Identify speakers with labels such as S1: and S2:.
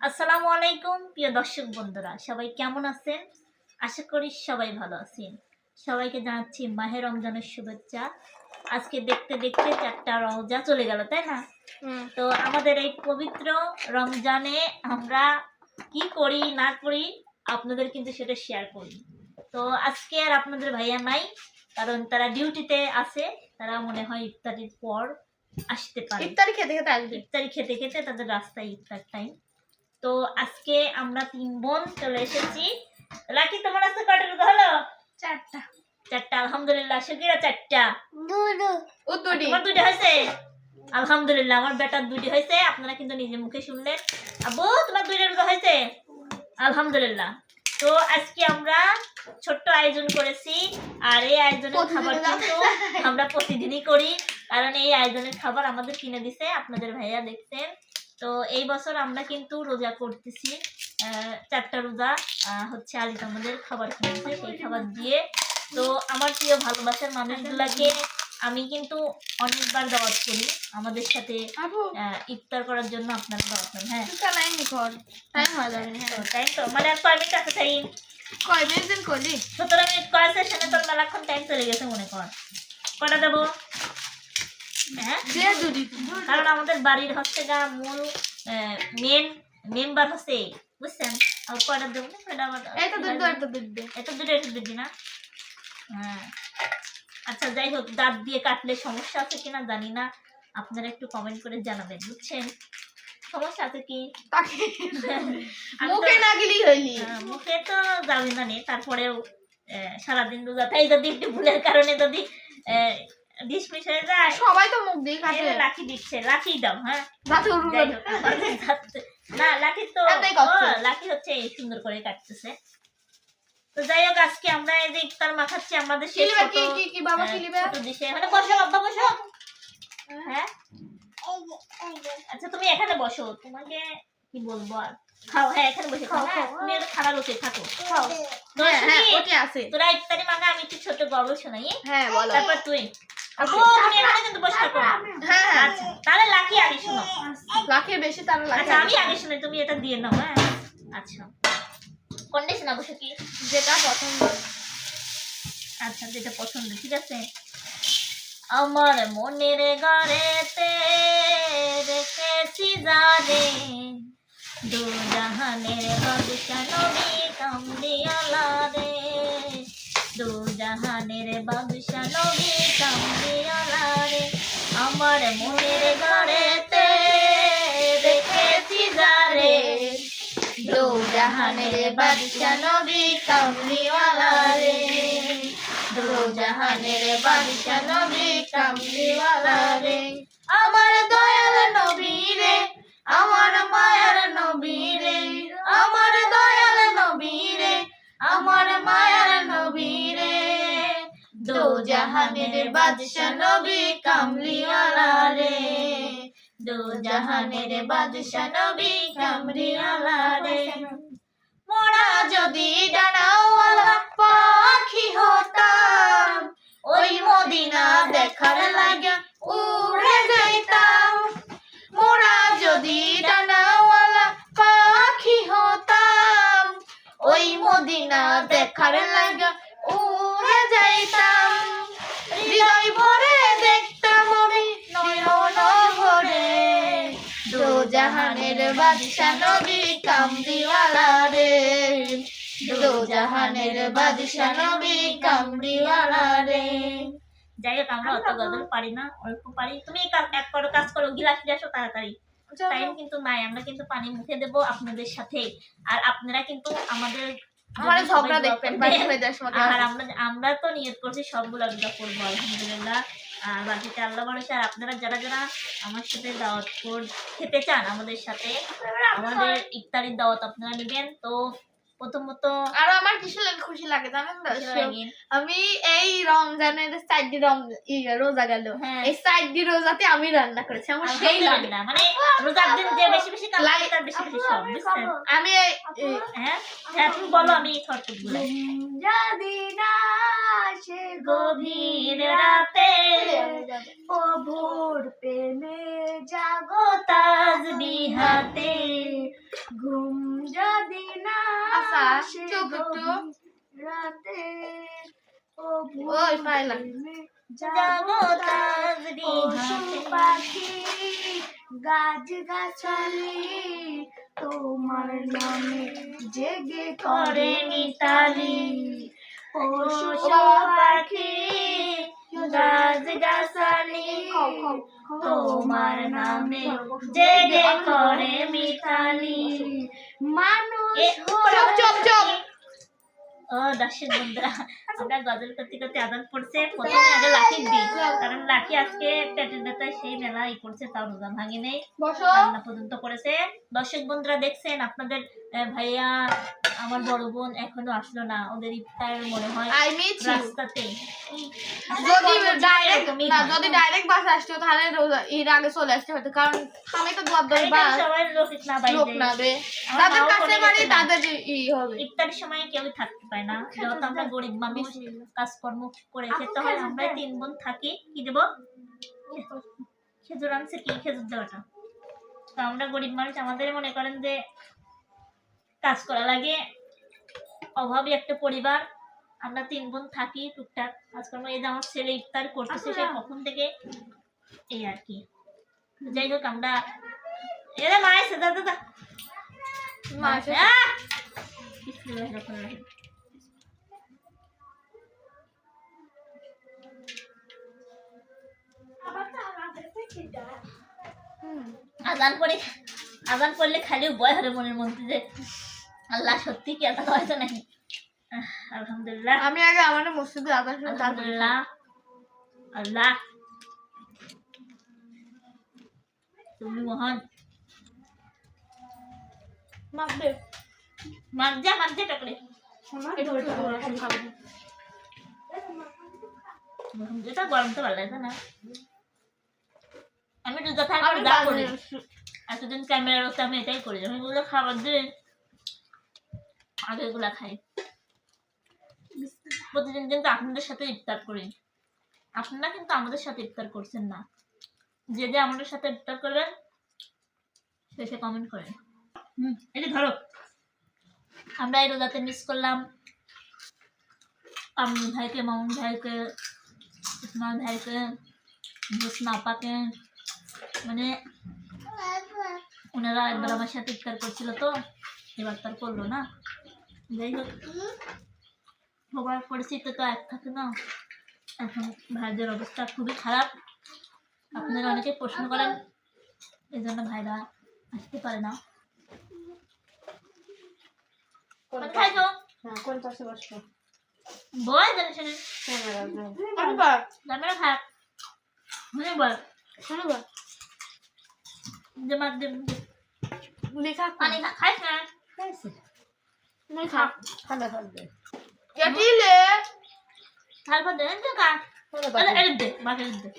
S1: আসসালামু আলাইকুম প্রিয় দর্শক বন্ধুরা, সবাই কেমন আছেন? আশা করি সবাই ভালো আছেন। সবাইকে জানাচ্ছি মাহে রমজানের শুভেচ্ছা। আজকে দেখতে দেখতে 4টা রোজা চলে গেল, তাই না? তো আমাদের এই পবিত্র রমজানে আমরা কি করি না করি আপনাদের কিন্তু সেটা শেয়ার করি। তো আজকে আর আপনাদের ভাইয়া নাই, কারণ তারা ডিউটিতে আছে। তারা মনে হয় ইফতারির পর আসতে পারে।
S2: ইফতারি খেতে খেতে আসবে।
S1: ইফতারি খেতে খেতে তাদের রাস্তায় ইফতার টাইম। তো আজকে আমরা 3 বোন চলে এসেছি। লাকি, তোমার আজকে কয়টা রোজা হলো? 4টা। আলহামদুলিল্লাহ। শকিরা 4টা। তোমার 2টা হয়েছে? আলহামদুলিল্লাহ, আমার বেটার 2টি হয়েছে। আপনারা কিন্তু নিজে মুখে শুনলেন। আব্বু, তোমার 2টা রোজা হয়েছে? আলহামদুলিল্লাহ। তো আজকে আমরা ছোট্ট আয়োজন করেছি, আর এই আয়োজনের খাবার কিন্তু আমরা প্রতিদিনই করি, কারণ এই আয়োজনের খাবার আমাদের কিনে দিছে আপনাদের ভাইয়া, দেখছেন। তো এই বছর আমরা কিন্তু রোজা করতেছি 4টা রোজা। হচ্ছে আলিত আমাদের খাবার কিনেছে, সেই খাবার দিয়ে। তো আমার প্রিয় ভালোবাসার মানুষগুলাকে আমি কিন্তু অনেকবার দাওয়াত করি আমাদের সাথে ইফতার করার জন্য। আপনারা দাওয়াত নেন। হ্যাঁ, টাইম তো মানে আর 5 মিনিট আছে। টাইম 17 মিনিট কয় সেশনে তোর মেলাক্ষণ টাইম চলে গেছে মনে কর। কটা দেবো? হ্যাঁ, কারণ আমাদের বাড়ির হচ্ছে গা মূল মেন মেম্বার হচ্ছে, বুঝছেন। আর কয়টা দেবো না, কয়টা আবার এটা দুটো না। হ্যাঁ, আচ্ছা, যাই হোক, দাঁত দিয়ে কাটলে সমস্যা আছে কিনা জানি না, আপনারা একটু কমেন্ট করে জানাবেন, বুঝছেন। সমস্যা আছে কি? মুখে তো যাবে না, তারপরেও সারাদিন রোজা তাই যদি একটু ভুলের কারণে যদি ডিসমিস হয়ে যায়।
S2: সবাই তো মুখ দিয়ে কাটে।
S1: লাকি দিচ্ছে, লাকি দাও। হ্যাঁ, না, লাকি তো লাকি হচ্ছে এই সুন্দর করে কাটতেছে। তো যাই হোক, আজকে আমরা এই যে ইফতার মাখাচ্ছি আমাদের শেষ ছোট দিশে। মানে বসো আব্বা, বসো। হ্যাঁ, আচ্ছা, তুমি এখানে বসো, তোমাকে কি বলবো আর। খাও। হ্যাঁ, এখানে বসে খাও। হ্যাঁ, তুমি এত খারাপ লোকে থাকো। তোরা ইফতারি মাখা, আমি একটু ছোট গল্প শোনাই।
S2: হ্যাঁ, বলো।
S1: তারপর তুই আপু, তুমি এখানে কিন্তু বসে থাকো। আচ্ছা, তাহলে লাকি আগে শোনো।
S2: লাকি বেশি, তাহলে লাকি।
S1: আচ্ছা, আমি আগে শুনে, তুমি এটা দিয়ে নাও। হ্যাঁ, আচ্ছা, কন্ডিশন অবশ্য কি
S2: যেটা পছন্দ।
S1: আচ্ছা, যেটা পছন্দ, ঠিক আছে। আমার মনের ঘরেতে রেখেছি জানে, দু জাহানের বাদশা নবী কামলিওয়ালা রে, দু জাহানের বাদশা নবী কামলিওয়ালা রে। আমার মনের ঘরেতে রেখেছি জানে, দু জাহানের বাদশা নবী কামলিওয়ালা রে, দু জাহানের বাদশা নবী কামলিওয়ালা রে। আমার দয়াল নবী রে, আমার মায়ার নবী রে, আমার দয়াল নবী রে, আমার মায়ার নবী রে, দু জাহানের বাদশা নবী কামলিওয়ালা রে, দু জাহানের বাদশা নবী কামলিওয়ালা রে। মোরা যদি ডানাওয়ালা পাখি হতাম, ওই মদিনা দেখার লাগা উড়ে যাইতাম। মোরা যদি ডানাওয়ালা পাখি হতাম, ওই মদিনা দেখার লাগা উড়ে যাইতাম। হৃদয় ভরে দেখতাম আমি নয়ন ভরে, দু জাহানের বাদশা নবী কামলিওয়ালা রে, দু জাহানের বাদশা নবী কামলিওয়ালা রে। যাই হোক, আমরা অত গজল পারি না, অল্প পারি। তুমি এক করো, কাজ করো, গিলাস নিয়ে আসো তাড়াতাড়ি। টাইম কিন্তু নাই, আমরা কিন্তু পানি মুখে দেবো আপনাদের সাথে। আর আপনারা কিন্তু আমাদের
S2: ঝগড়া দেখবেন।
S1: আর আমরা তো নিয়ত করছি সবগুলো আমরা করবো, আলহামদুলিল্লাহ। আর বাকিটা আল্লাহ ভরসা। আর আপনারা যারা যারা আমার সাথে দাওয়াত খেতে চান আমাদের সাথে, আমাদের ইফতারির দাওয়াত আপনারা নেবেন। তো প্রথমত
S2: আর আমার কিসের লাগে খুশি লাগে জানেন তো?
S1: ভালো লাগে।
S2: আমি এই রমজানের 4 দিন রোজা গেল,
S1: হ্যাঁ।
S2: এই 4 দিন রোজাতে আমি রান্না করেছি, আমার সেই লাগে।
S1: আলহামদুলিল্লাহ, মানে রোজার দিন যে বেশি বেশি কাজ করে তার বেশি বেশি সব, বুঝছেন?
S2: আমি
S1: হ্যাঁ হ্যাঁ, তুমি বলো, আমি শর্টকাটগুলো।
S2: যদি না আসে
S1: গভীর রাতে
S2: ও ভোর প্রেমে
S1: জাগো তাসবিহ হাতে,
S2: ঘুম যদি না
S3: আচ্ছা,
S2: আসে
S3: চুপ একটু।
S2: রাতে ও
S3: ওই পাইলা।
S1: জাগো তাসবিহ
S2: পশু
S1: হাতে।
S2: পাখি গাছ গাছালি তোমার নামে জেগে করে মিতালি। পশু পাখি গাছ গাছালি
S1: তোমার নামে জেগে করে মিতালি।
S2: মানুষ
S1: এ,
S3: চুপ চুপ চুপ।
S1: ও দর্শক বন্ধুরা, আমরা গজল করতে করতে আদান পড়ছে। প্রথমে আগে লাঠির দিই, কারণ লাঠি আজকে পেটের ব্যথায় সেই মেলা করছে, তাও রোজা ভাঙে নেই,
S3: বসো।
S1: রান্না পর্যন্ত করেছে। দর্শক বন্ধুরা দেখছেন, আপনাদের ভাইয়া আমার বড় বোন এখনো আসলো না, ওদের ইফতার মনে হয়
S3: I miss you.
S1: রাস্তাতে।
S3: যদি ডাইরেক্ট
S1: এরকমই
S3: না,
S1: হয়।
S3: যদি ডাইরেক্ট বাস আসতো তাহলে এর আগে চলে আসতে হতো, কারণ আমি তো দুয়ার
S1: আর
S3: দই
S1: এখানে
S3: বাস
S1: সবাই
S3: লোক না বে,
S1: আমার
S3: তাদের
S1: মাও
S3: কাছে
S1: করে
S3: বাড়ি
S1: গেছে না।
S3: তাদের হবে।
S1: ইফতারের সময় কেউ থাকতে পায় না, যত আমরা গরিব মানুষ কাজকর্ম করে খেতে হয়। আমরা 3 বোন থাকি, কি দেবো, খেজুর আনছে, কি খেজুর দেওয়াটা। তো আমরা গরিব মানুষ, আমাদের মনে করেন যে কাজ করা লাগে, অভাবী একটা পরিবার। আমরা 3 বোন থাকি, টুকটাক কাজকর্ম। এই যে আমার ছেলে ইফতার করতেছে সে কখন থেকে, এই আর কি। যাই হোক, আমরা এরা মায়ের সাথে দাদা
S3: মা এসে-
S1: আজান পড়লে খালি ভয় হবে মনের মধ্যে যে আল্লাহ সত্যি কি আজান হয়তো নাকি। আলহামদুলিল্লাহ,
S3: আমি আগে আমাদের মসজিদে আদান শুনে তারপরে
S1: আলহামদুলিল্লাহ, আল্লাহ তুমি মহান।
S3: মাপবে।
S1: মাঝে টাকলে
S3: একটু একটু করে এখন খাবো।
S1: এটা গরম তো ভালো লাগে না। আমি রোজা থাকলে
S3: আমি
S1: যা
S3: বাজে-
S1: করি, এতদিন ক্যামেরার হচ্ছে আমি এটাই করি, আমি এগুলো খাবার দিয়ে আগে এগুলা খাই। প্রতিদিন কিন্তু আপনাদের সাথে ইফতার করি, আপনারা কিন্তু আমাদের সাথে ইফতার করছেন না। যে যে আমাদের সাথে ইফতার করবেন সে কমেন্ট করেন। এই যে ধরো, আমরা এই রোজাতে মিস করলাম আমিন ভাইকে, মামুন ভাইকে, ইসমাইল ভাইকে, জোসনা আপাকে, মানে ওনারা একবার আমার সাথে ইফতার করছিল, তো এবার তার করলো না। যাই হোক, সবার পরিস্থিতি তো এক থাকে না। এখন ভাইদের অবস্থা খুবই খারাপ। আপনারা অনেকে প্রশ্ন করেন, এই জন্য ভাইরা আসতে পারে না। কোথায় তো
S2: কোন পাশে বসবো?
S1: বল জানিস না,
S3: আনবা,
S1: ক্যামেরা খারাপ মনে বল
S3: আনবা।
S1: যে মার দে,
S3: লেখা
S1: পানি খাইস না,
S3: লেখা
S2: ঠান্ডা থাকবে।
S3: কেটিলে
S1: তারপর দেন তো কা, এর দে, বাকি দে।